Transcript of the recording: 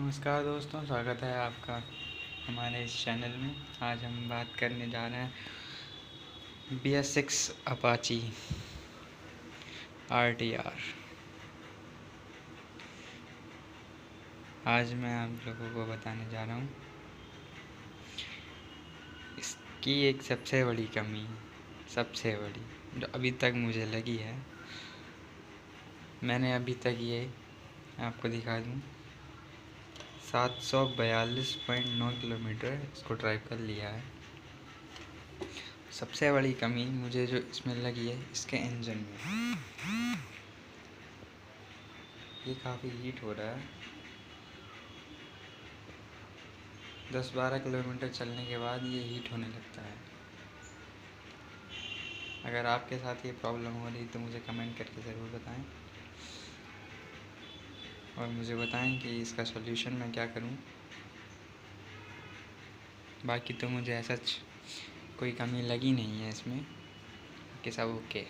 नमस्कार दोस्तों, स्वागत है आपका हमारे इस चैनल में। आज हम बात करने जा रहे हैं bs6 अपाची RTR। आज मैं आप लोगों को बताने जा रहा हूँ इसकी एक सबसे बड़ी कमी, सबसे बड़ी जो अभी तक मुझे लगी है। मैंने अभी तक ये आपको दिखा दूँ 742.9 किलोमीटर इसको ड्राइव कर लिया है। सबसे बड़ी कमी मुझे जो इसमें लगी है इसके इंजन में, ये काफ़ी हीट हो रहा है। 10-12 किलोमीटर चलने के बाद ये हीट होने लगता है। अगर आपके साथ ये प्रॉब्लम हो रही तो मुझे कमेंट करके ज़रूर बताएं और मुझे बताएं कि इसका सॉल्यूशन मैं क्या करूं। बाकी तो मुझे ऐसा कोई कमी लगी नहीं है इसमें कि सब ओके।